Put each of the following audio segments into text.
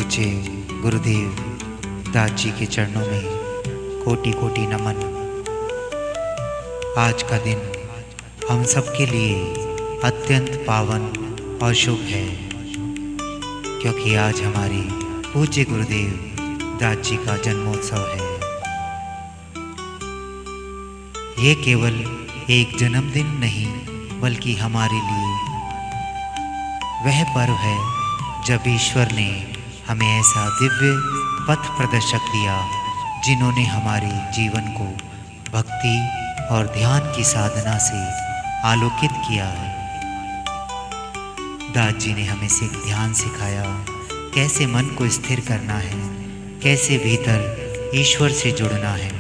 पूज्य गुरुदेव दास जी के चरणों में कोटि कोटि नमन। आज का दिन हम सबके लिए अत्यंत पावन और शुभ है, क्योंकि आज हमारे पूज्य गुरुदेव दास जी का जन्मोत्सव है। ये केवल एक जन्मदिन नहीं, बल्कि हमारे लिए वह पर्व है जब ईश्वर ने हमें ऐसा दिव्य पथ प्रदर्शक दिया, जिन्होंने हमारे जीवन को भक्ति और ध्यान की साधना से आलोकित किया है। दास जी ने हमें ध्यान सिखाया, कैसे मन को स्थिर करना है, कैसे भीतर ईश्वर से जुड़ना है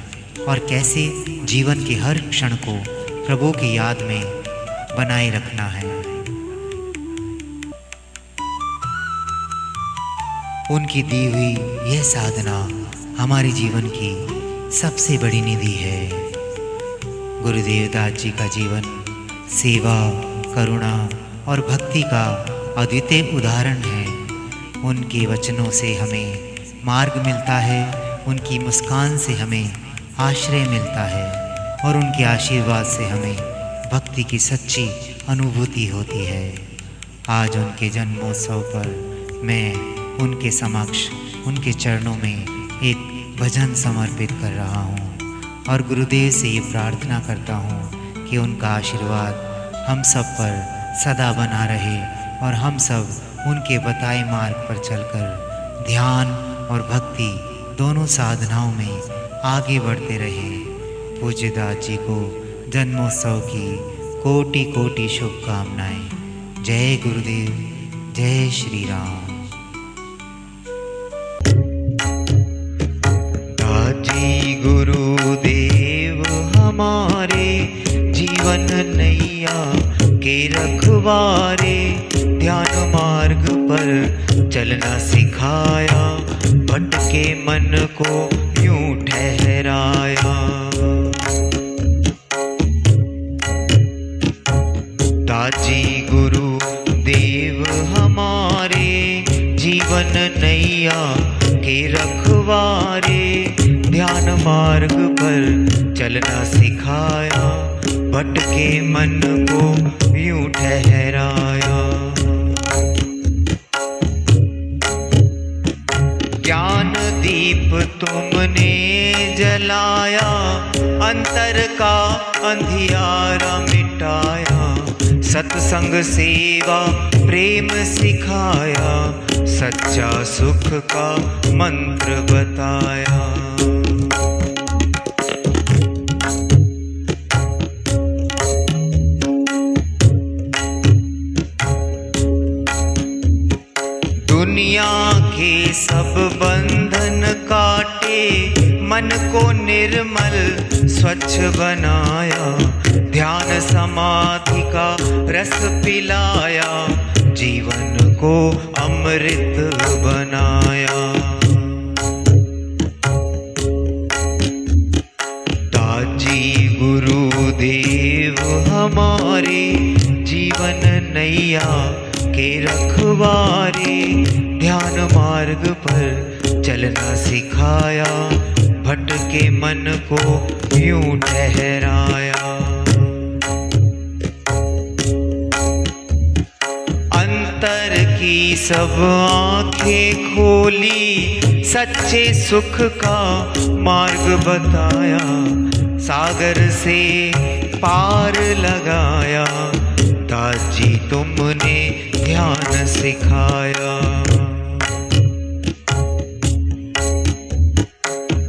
और कैसे जीवन के हर क्षण को प्रभु की याद में बनाए रखना है। उनकी दी हुई यह साधना हमारे जीवन की सबसे बड़ी निधि है। गुरुदेव दास जी का जीवन सेवा, करुणा और भक्ति का अद्वितीय उदाहरण है। उनके वचनों से हमें मार्ग मिलता है, उनकी मुस्कान से हमें आश्रय मिलता है और उनके आशीर्वाद से हमें भक्ति की सच्ची अनुभूति होती है। आज उनके जन्मोत्सव पर मैं उनके समक्ष, उनके चरणों में एक भजन समर्पित कर रहा हूँ और गुरुदेव से ये प्रार्थना करता हूँ कि उनका आशीर्वाद हम सब पर सदा बना रहे और हम सब उनके बताए मार्ग पर चलकर ध्यान और भक्ति दोनों साधनाओं में आगे बढ़ते रहे। पूज्य दास जी को जन्मोत्सव की कोटि कोटि शुभकामनाएं। जय गुरुदेव, जय श्री राम। जी गुरुदेव हमारे जीवन नैया के रखवारे, ध्यान मार्ग पर चलना सिखाया, भटके मन को यूं ठहराया। दाजी गुरुदेव हमारे जीवन नैया के रखवारे, ध्यान मार्ग पर चलना सिखाया, भटके मन को यूं ठहराया। ज्ञान दीप तुमने जलाया, अंतर का अंधियारा मिटाया, सत्संग सेवा प्रेम सिखाया, सच्चा सुख का मंत्र बताया। दुनिया के सब बंधन काटे, मन को निर्मल स्वच्छ बनाया, ध्यान समाधि का रस पिलाया, जीवन को अमृत बनाया। दाजी गुरुदेव हमारे जीवन नैया के रखवारे, ध्यान मार्ग पर चलना सिखाया, भटके मन को यूं ठहराया। अंतर की सब आंखें खोली, सच्चे सुख का मार्ग बताया, सागर से पार लगाया, दास जी तुमने ध्यान सिखाया।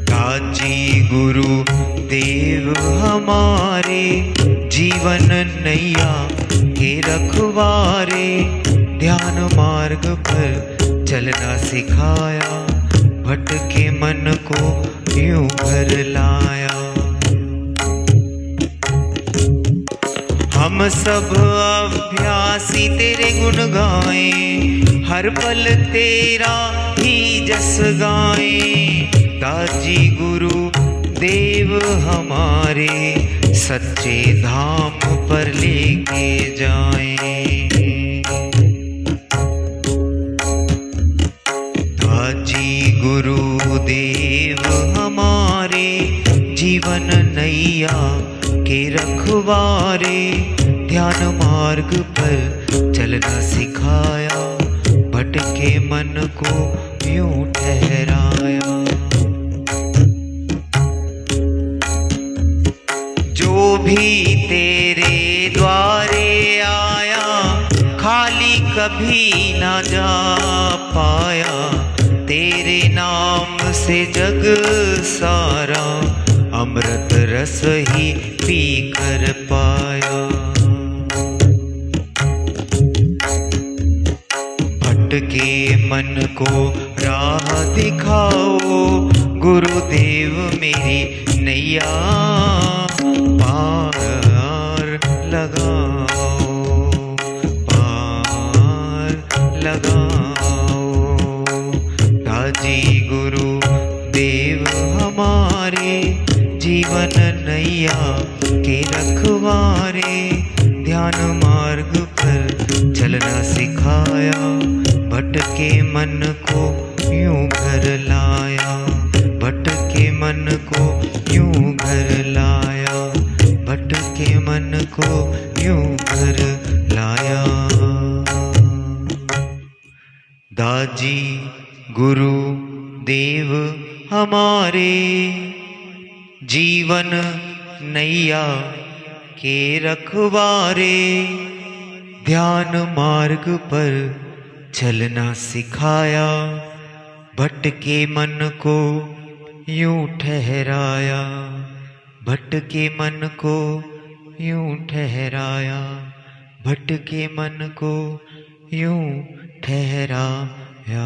दास जी गुरु देव हमारे जीवन नैया के रखवारे, ध्यान मार्ग पर चलना सिखाया, भटके मन को यूं घर लाया। हम सब अभ्यासी तेरे गुण गाएं, हर पल तेरा ही जस गाएं। दास जी गुरु देव हमारे सच्चे धाम पर लेके जाएं। हमारे, ध्यान मार्ग पर चलना सिखाया, भटके मन को यूं ठहराया। जो भी तेरे द्वारे आया, खाली कभी ना जा पाया, तेरे नाम से जग सारा अमृत रस ही पी कर पाया। भटके मन को राह दिखाओ, गुरुदेव मेरी नैया पार लगाओ, पार लगाओ। दाजी गुरु देव हमारे, जीवन नैया के रखवारे, ध्यान मार्ग पर चलना सिखाया, भटके मन को यूं घर लाया, भटके मन को यूं घर लाया, भटके मन को यूं घर लाया। दाजी गुरु देव हमारे, जीवन नैया के रखवारे, ध्यान मार्ग पर चलना सिखाया, भटके मन को यूं ठहराया, भटके मन को यूं ठहराया, भटके मन को यूं ठहराया।